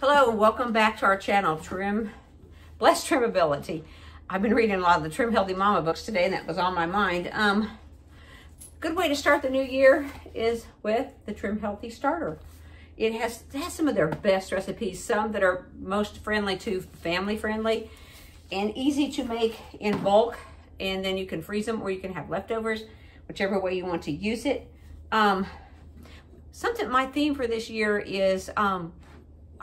Hello and welcome back to our channel, Blessed Trimability. I've been reading a lot of the Trim Healthy Mama books today, and that was on my mind. Good way to start the new year is with the Trim Healthy Starter. It has some of their best recipes, some that are most friendly to family friendly and easy to make in bulk, and then you can freeze them or you can have leftovers, whichever way you want to use it. My theme for this year is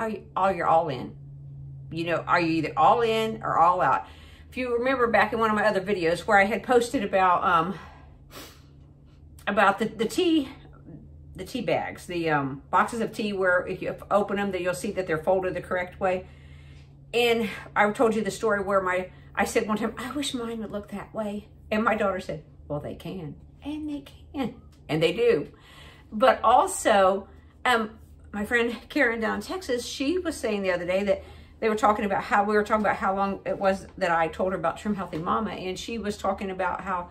you're all in. You know, are you either all in or all out? If you remember back in one of my other videos where I had posted about the tea bags, the boxes of tea, where if you open them, that you'll see that they're folded the correct way. And I told you the story where I said one time, I wish mine would look that way. And my daughter said, well, they can. And they can. And they do. But also, my friend Karen down in Texas, she was saying the other day that we were talking about how long it was that I told her about Trim Healthy Mama. And she was talking about how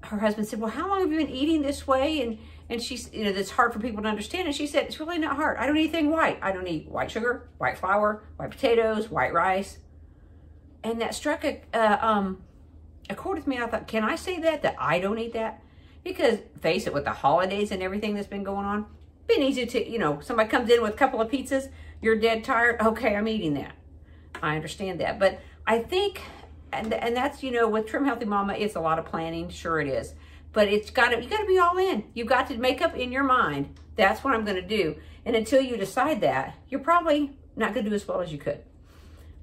her husband said, well, how long have you been eating this way? And she's, you know, that's hard for people to understand. And she said, it's really not hard. I don't eat anything white. I don't eat white sugar, white flour, white potatoes, white rice. And that struck a chord with me. I thought, can I say that I don't eat that? Because face it, with the holidays and everything that's been going on, been easy to, you know, somebody comes in with a couple of pizzas, you're dead tired. Okay, I'm eating that. I understand that. But I think, and that's, you know, with Trim Healthy Mama, it's a lot of planning. Sure it is. But you got to be all in. You've got to make up in your mind, that's what I'm going to do. And until you decide that, you're probably not going to do as well as you could.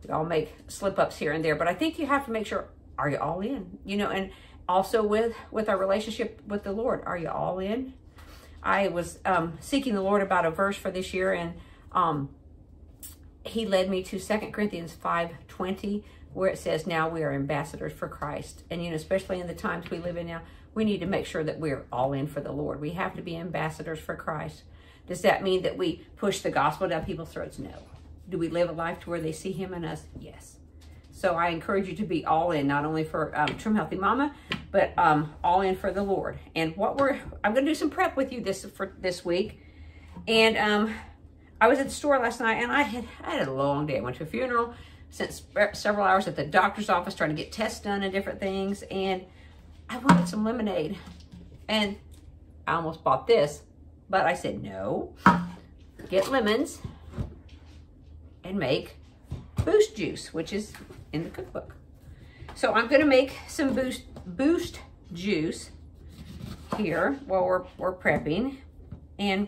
We all make slip-ups here and there. But I think you have to make sure, are you all in? You know, and also with our relationship with the Lord, are you all in? I was seeking the Lord about a verse for this year, and he led me to 2 Corinthians 5:20, where it says, now we are ambassadors for Christ. And, you know, especially in the times we live in now, we need to make sure that we're all in for the Lord. We have to be ambassadors for Christ. Does that mean that we push the gospel down people's throats? No. Do we live a life to where they see him in us? Yes. So I encourage you to be all in, not only for Trim Healthy Mama, but all in for the Lord. And I'm going to do some prep with you this week. And I was at the store last night, and I had a long day. I went to a funeral, spent several hours at the doctor's office trying to get tests done and different things. And I wanted some lemonade. And I almost bought this, but I said, no, get lemons and make Boost juice, which is in the cookbook. So I'm going to make some Boost juice here while we're prepping, and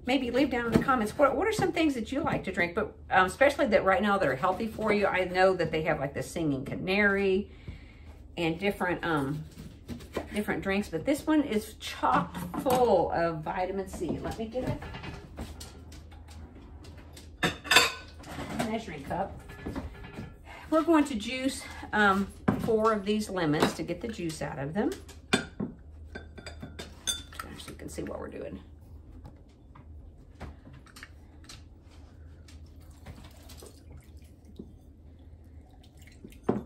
maybe leave down in the comments what are some things that you like to drink, but especially that right now that are healthy for you. I know that they have like the Singing Canary and different drinks, but this one is chock full of vitamin C. Let me get a measuring cup. We're going to juice 4 of these lemons to get the juice out of them. So you can see what we're doing.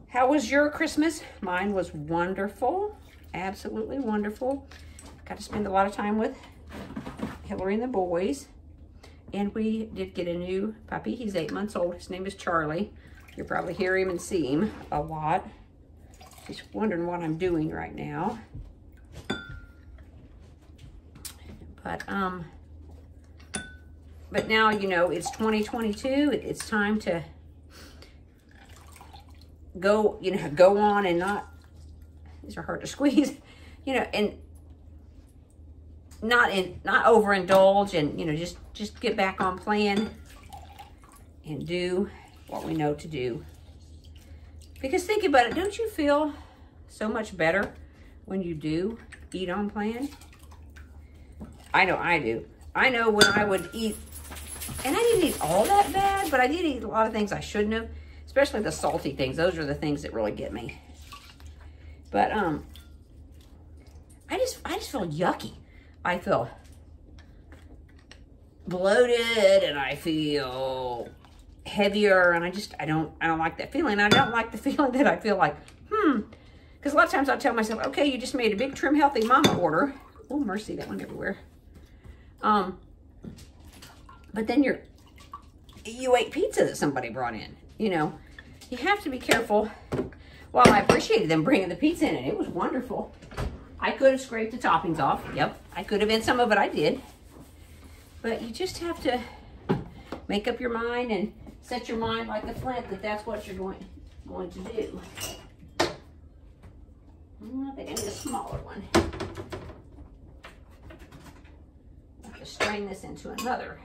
How was your Christmas? Mine was wonderful. Absolutely wonderful. Got to spend a lot of time with Hillary and the boys. And we did get a new puppy. He's 8 months old. His name is Charlie. You'll probably hear him and see him a lot. Just wondering what I'm doing right now. But now, you know, it's 2022. It's time to go, you know, go on and not, these are hard to squeeze, you know, and not overindulge, and, you know, just get back on plan and do what we know to do. Because think about it, don't you feel so much better when you do eat on plan? I know I do. I know when I would eat, and I didn't eat all that bad, but I did eat a lot of things I shouldn't have, especially the salty things. Those are the things that really get me. But I just feel yucky. I feel bloated, and I feel heavier, and I don't like that feeling. I don't like the feeling that I feel like, because a lot of times I'll tell myself, okay, you just made a big Trim Healthy Mama order. Oh, mercy, that went everywhere. But then you're you ate pizza that somebody brought in. You know, you have to be careful. Well, I appreciated them bringing the pizza in, and it was wonderful. I could have scraped the toppings off. Yep, I could have, and some of it I did. But you just have to make up your mind and set your mind like a flint that that's what you're going to do. I think I need a smaller one. I have to strain this into another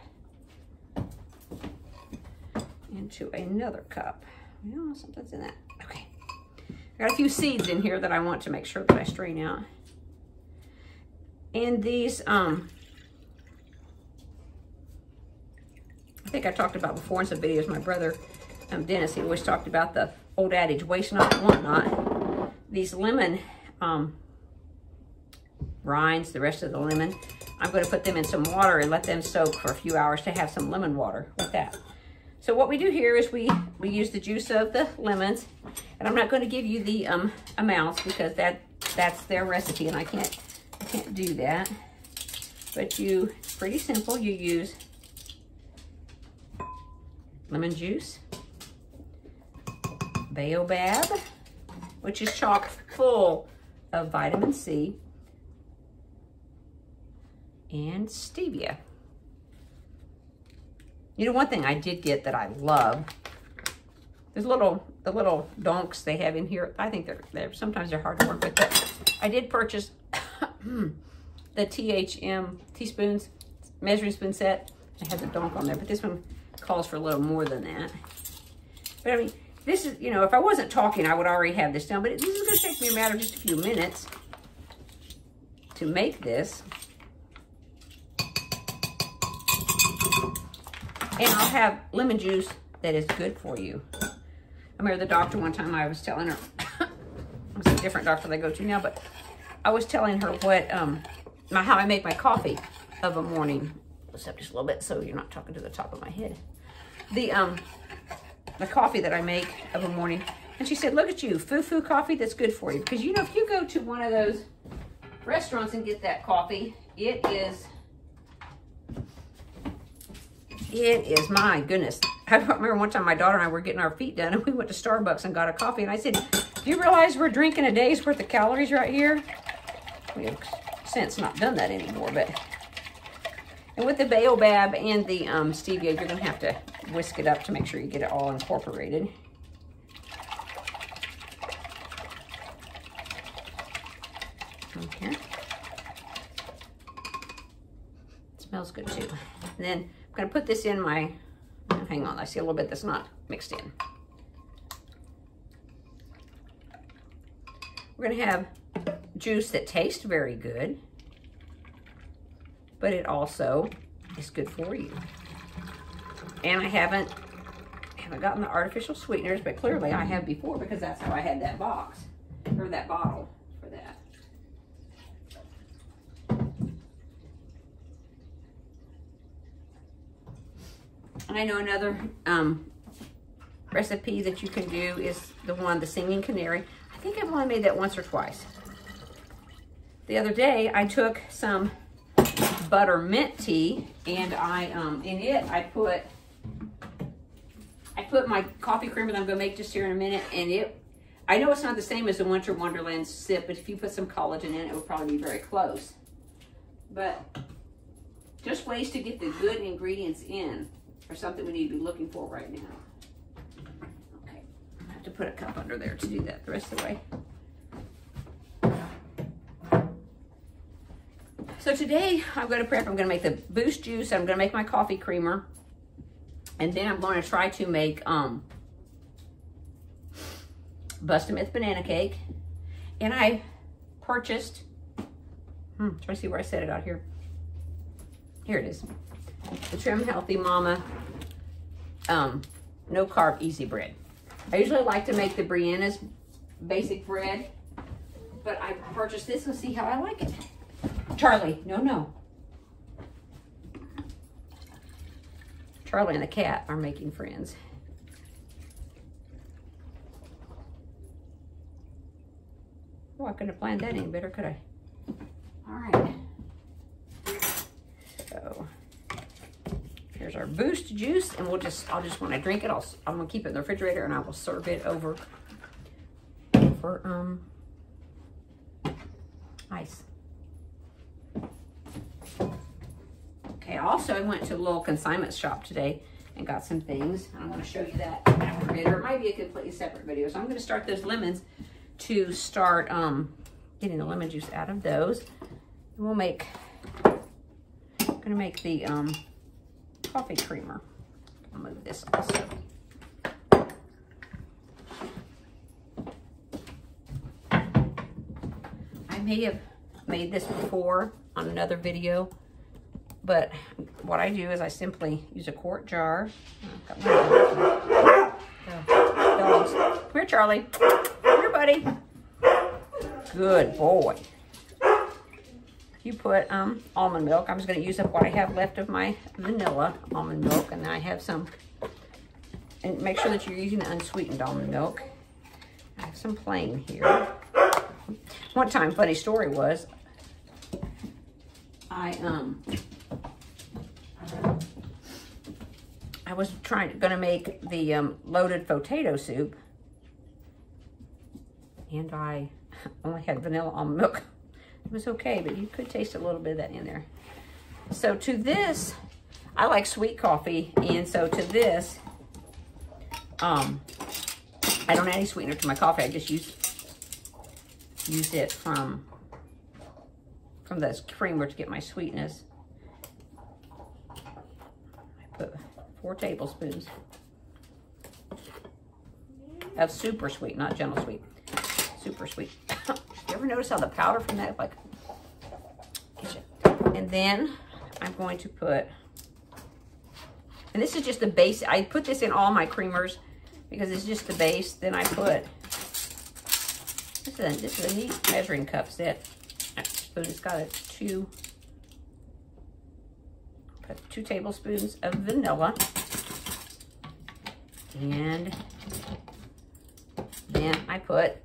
cup. Oh, something's in that. Okay. I got a few seeds in here that I want to make sure that I strain out. And these, I think I talked about before in some videos, my brother, Dennis, he always talked about the old adage, waste not, want not. These lemon rinds, the rest of the lemon, I'm going to put them in some water and let them soak for a few hours to have some lemon water with that. So what we do here is we use the juice of the lemons, and I'm not going to give you the amounts because that's their recipe, and I can't do that. But it's pretty simple. You use lemon juice, baobab, which is chock full of vitamin C, and stevia. You know, one thing I did get that I love, there's the little donks they have in here. I think they're sometimes they're hard to work with, but I did purchase the THM teaspoons, measuring spoon set. It has a donk on there, but this one calls for a little more than that. But I mean, this is, you know, if I wasn't talking, I would already have this done, but this is going to take me a matter of just a few minutes to make this. And I'll have lemon juice that is good for you. I remember the doctor one time, I was telling her, it's a different doctor they go to now, but I was telling her what, how I make my coffee of a morning. Let's up just a little bit so you're not talking to the top of my head. The coffee that I make of a morning. And she said, look at you, foo-foo coffee that's good for you. Because you know, if you go to one of those restaurants and get that coffee, it is, my goodness. I remember one time my daughter and I were getting our feet done and we went to Starbucks and got a coffee. And I said, do you realize we're drinking a day's worth of calories right here? We have since not done that anymore, but. And with the baobab and the stevia, you're going to have to whisk it up to make sure you get it all incorporated. Okay. It smells good too. And then I'm going to put this in my, hang on, I see a little bit that's not mixed in. We're going to have juice that tastes very good, but it also is good for you. And I haven't gotten the artificial sweeteners, but clearly I have before because that's how I had that box, or that bottle for that. And I know another recipe that you can do is the singing canary. I think I've only made that once or twice. The other day I took some buttermint tea and in it I put my coffee creamer that I'm going to make just here in a minute, and I know it's not the same as the Winter Wonderland sip, but if you put some collagen in it, it would probably be very close. But just ways to get the good ingredients in are something we need to be looking for right now. Okay, I have to put a cup under there to do that the rest of the way. So today I'm going to prep. I'm going to make the Boost juice. I'm going to make my coffee creamer. And then I'm going to try to make Bust-A-Myth banana cake. And I purchased, trying to see where I set it out here. Here it is. The Trim Healthy Mama no carb easy bread. I usually like to make the Brianna's basic bread, but I purchased this and see how I like it. Charlie, no. Charlie and the cat are making friends. Oh, I couldn't have planned that any better, could I? All right. So, here's Here's our Boost juice, and I'll just when I drink it, I'm gonna keep it in the refrigerator, and I will serve it over for ice. Okay, also I went to a little consignment shop today and got some things. I'm going to show you that after a bit, or it might be a completely separate video. So I'm going to start those lemons to start getting the lemon juice out of those. And I'm going to make the coffee creamer. I'll move this also. I may have made this before on another video, but what I do is I simply use a quart jar. Got dogs. Come here, Charlie. Come here, buddy. Good boy. You put almond milk. I'm just going to use up what I have left of my vanilla almond milk, and then I have some. And make sure that you're using unsweetened almond milk. I have some plain here. One time, funny story was, I was gonna make the loaded potato soup, and I only had vanilla almond milk. It was okay, but you could taste a little bit of that in there. So to this, I like sweet coffee, and so to this, I don't add any sweetener to my coffee. I just use it from the creamer to get my sweetness. I put 4 tablespoons of super sweet, not gentle sweet, super sweet. You ever notice how the powder from that, like, and then I'm going to put, and this is just the base. I put this in all my creamers because it's just the base. Then I put, this is a neat measuring cup set. So it's got a 2 tablespoons of vanilla, and then I put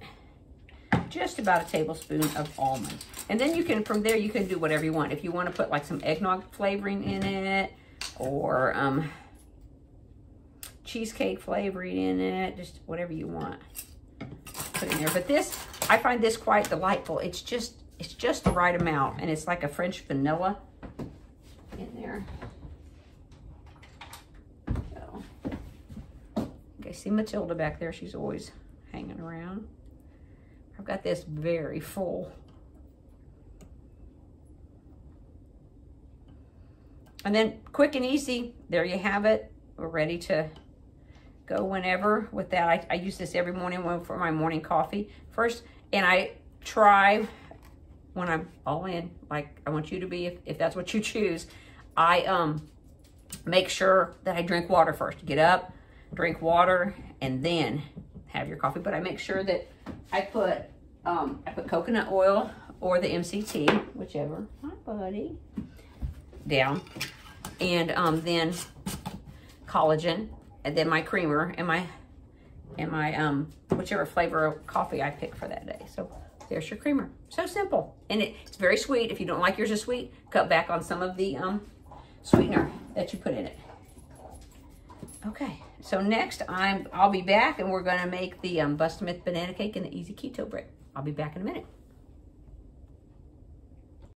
just about a tablespoon of almond. And then you can, from there, you can do whatever you want. If you want to put like some eggnog flavoring in it, or cheesecake flavoring in it, just whatever you want, put in there. But this, I find this quite delightful. It's just the right amount, and it's like a French vanilla in there. So, okay, see Matilda back there? She's always hanging around. I've got this very full. And then quick and easy, there you have it. We're ready to go whenever with that. I use this every morning for my morning coffee first, and I try, when I'm all in, like I want you to be, if that's what you choose, I make sure that I drink water first. Get up, drink water, and then have your coffee. But I make sure that I put coconut oil or the MCT, whichever, hi buddy, down, and then collagen, and then my creamer, and my whichever flavor of coffee I pick for that day. So there's your creamer. So simple. And it's very sweet. If you don't like yours as sweet, cut back on some of the sweetener that you put in it. Okay, so next I'll be back, and we're gonna make the Bustamith banana cake and the easy keto bread. I'll be back in a minute.